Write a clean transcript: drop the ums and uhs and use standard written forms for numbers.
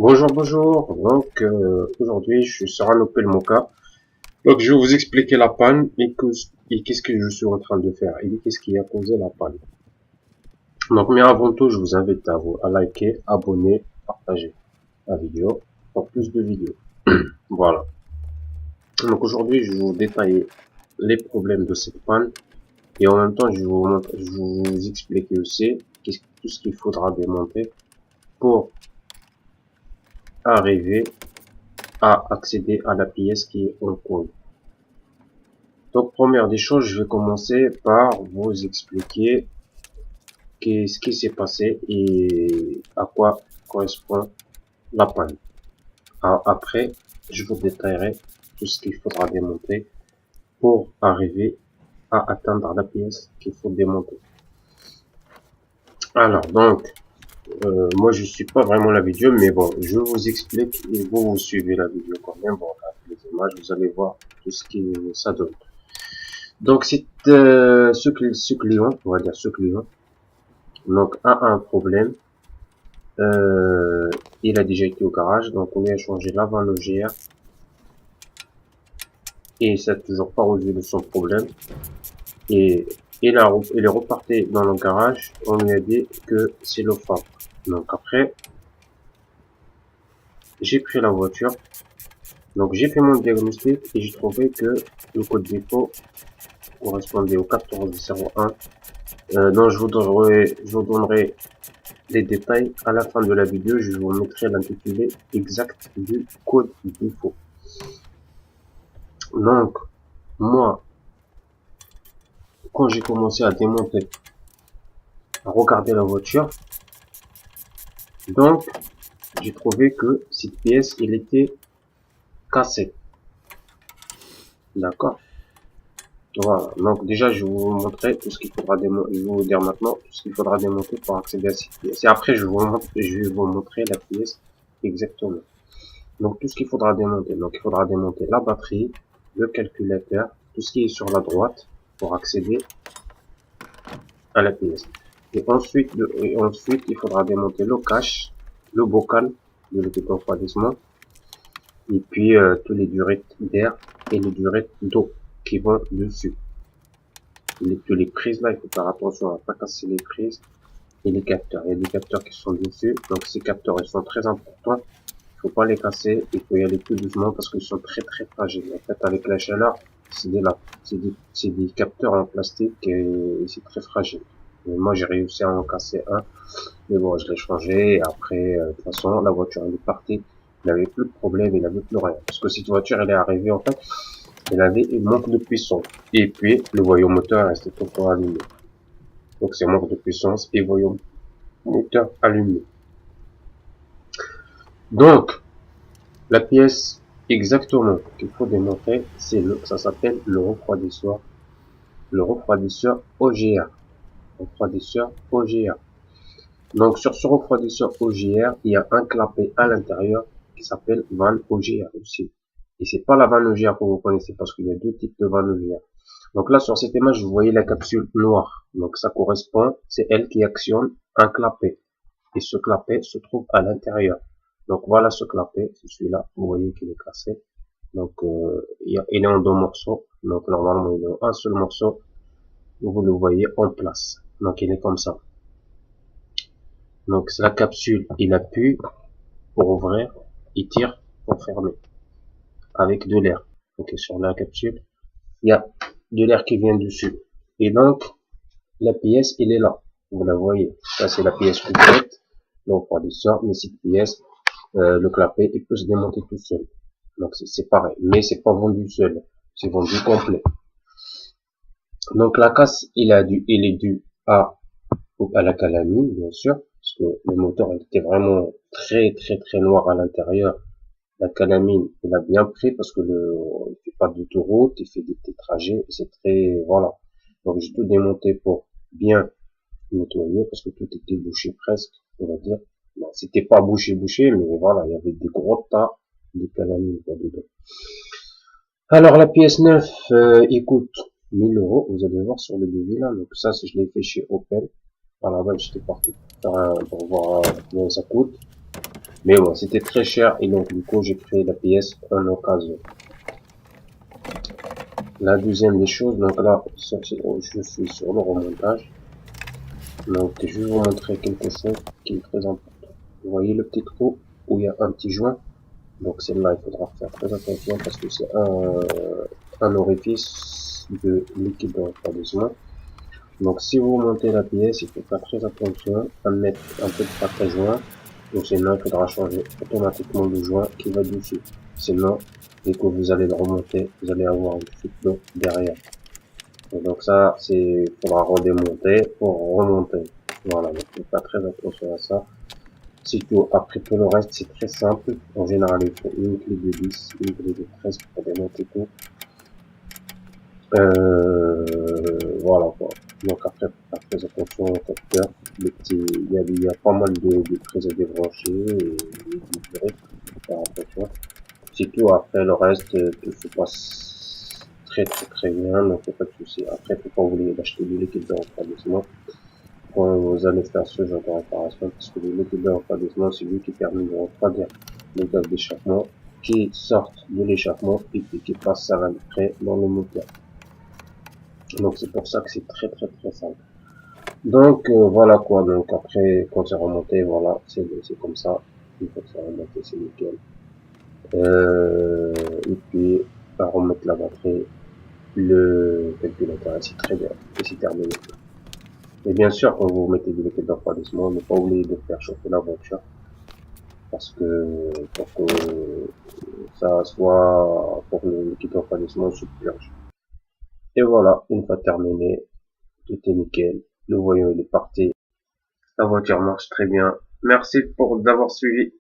Bonjour, bonjour. Donc aujourd'hui, je suis sur un Opel Mokka. Donc je vais vous expliquer la panne et qu'est-ce que je suis en train de faire et qu'est-ce qui a causé la panne. Donc mais avant tout, je vous invite à liker, abonner, partager la vidéo pour plus de vidéos. Voilà. Donc aujourd'hui, je vais vous détailler les problèmes de cette panne et en même temps, je vais vous expliquer aussi tout ce qu'il faudra démonter pour arriver à accéder à la pièce qui est en cause. Donc, première des choses, je vais commencer par vous expliquer ce qui s'est passé et à quoi correspond la panne. Après, je vous détaillerai tout ce qu'il faudra démonter pour arriver à atteindre la pièce qu'il faut démonter. Alors, donc, moi je suis pas vraiment la vidéo, mais bon, je vous explique et vous suivez la vidéo quand même. Bon, avec les images, vous allez voir tout ce qui ça donne. Donc, c'est ce client, on va dire ce client, donc a un problème. Il a déjà été au garage, donc on lui a changé l'avant-logère et ça n'a toujours pas résolu son problème. Et il est reparti dans le garage, on lui a dit que c'est le phare. Donc après, j'ai pris la voiture, donc j'ai fait mon diagnostic et j'ai trouvé que le code défaut correspondait au 1401. Donc je vous donnerai les détails à la fin de la vidéo. Je vous mettrai l'intitulé exact du code défaut. Donc moi, quand j'ai commencé à démonter, à regarder la voiture, donc j'ai trouvé que cette pièce, elle était cassée. D'accord. Voilà. Donc déjà, je vais vous montrer tout ce qu'il faudra démonter. Je vais vous dire maintenant tout ce qu'il faudra démonter pour accéder à cette pièce. Et après, je vais vous montrer la pièce exactement. Donc tout ce qu'il faudra démonter. Donc il faudra démonter la batterie, le calculateur, tout ce qui est sur la droite pour accéder à la pièce. Et ensuite, il faudra démonter le cache, le bocal de refroidissement, et puis tous les durettes d'air et les durettes d'eau qui vont dessus. Toutes les prises là, il faut faire attention à pas casser les prises et les capteurs. Il y a des capteurs qui sont dessus, donc ces capteurs ils sont très importants. Il faut pas les casser, il faut y aller plus doucement parce qu'ils sont très très fragiles. En fait, avec la chaleur, c'est des capteurs en plastique et c'est très fragile. Et moi, j'ai réussi à en casser un, mais bon, je l'ai changé. Et après, de toute façon, la voiture elle est partie. Il n'avait plus de problème, il n'avait plus rien. Parce que cette voiture, elle est arrivée en fait, elle avait un manque de puissance. Et puis, le voyant moteur restait encore allumé. Donc, c'est manque de puissance et voyant moteur allumé. Donc, la pièce exactement qu'il faut démontrer, ça s'appelle le refroidisseur OGR. Refroidisseur OGR. Donc sur ce refroidisseur OGR, il y a un clapet à l'intérieur qui s'appelle vanne OGR aussi. Et c'est pas la vanne OGR que vous connaissez parce qu'il y a deux types de vanne OGR. Donc là sur cette image, vous voyez la capsule noire. Donc ça correspond, c'est elle qui actionne un clapet. Et ce clapet se trouve à l'intérieur. Donc voilà ce clapet, c'est celui-là, vous voyez qu'il est cassé. Donc il est en deux morceaux. Donc normalement il est en un seul morceau. Vous le voyez en place. Donc il est comme ça. Donc c'est la capsule, il appuie pour ouvrir, il tire pour fermer. Avec de l'air. Donc sur la capsule, il y a de l'air qui vient dessus. Et donc la pièce, elle est là. Vous la voyez. Ça c'est la pièce complète. Donc on sort, mais cette pièce, le clapet, il peut se démonter tout seul. Donc c'est pareil, mais c'est pas vendu seul, c'est vendu complet. Donc la casse, il est dû à la calamine, bien sûr, parce que le moteur il était vraiment très très très noir à l'intérieur. La calamine, il a bien pris parce que il fait pas d'autoroute, il fait des petits trajets, c'est très, voilà. Donc j'ai tout démonté pour bien nettoyer parce que tout était bouché presque, on va dire. Bon, c'était pas bouché, mais voilà, il y avait des gros tas de calamine dedans. Alors la pièce neuve, il coûte 1000 euros. Vous allez voir sur le devis là. Donc ça, je l'ai fait chez Opel. À la base, j'étais parti pour voir combien ça coûte. Mais bon, c'était très cher et donc du coup j'ai créé la pièce en occasion. La deuxième des choses, donc là, je suis sur le remontage. Donc je vais vous montrer quelque chose qui est très important. Vous voyez le petit trou où il y a un petit joint. Donc celle-là, il faudra faire très attention parce que c'est un orifice de liquide de refroidissement. Donc si vous montez la pièce, il faut faire très attention à mettre un peu de pâte à joint, ou sinon il faudra changer automatiquement le joint qui va dessus. Sinon, dès que vous allez le remonter, vous allez avoir une fuite d'eau derrière. Et donc ça, faudra redémonter pour remonter. Voilà, donc il faut faire très attention à ça. Si tout, après tout le reste, c'est très simple. En général, il faut une clé de 10, une clé de 13 pour démonter tout. Voilà quoi. Donc après, faire très attention au capteur. Il y a pas mal de prises à débrancher et de virer. Faire attention. C'est tout. Après le reste, tout se passe très bien. Donc il n'y a pas de souci. Après, faut pas oublier d'acheter du liquide de refroidissement quand vous allez faire ce genre de réparation, parce que le liquide de refroidissement, c'est lui qui permet de refroidir les gaz d'échappement qui sortent de l'échappement et puis qui passent à l'entrée dans le moteur. Donc c'est pour ça que c'est très simple. Donc voilà quoi, donc après quand c'est remonté, voilà, c'est comme ça. Une fois que c'est remonté, c'est nickel. Et puis à remettre la batterie, le calculateur, c'est très bien. Et c'est terminé. Et bien sûr, quand vous mettez du liquide de refroidissement, ne pas oublier de faire chauffer la voiture parce que pour que ça soit pour le liquide de refroidissement se purge. Et voilà, une fois terminé, tout est nickel. Le voyant il est parti. La voiture marche très bien. Merci pour d'avoir suivi.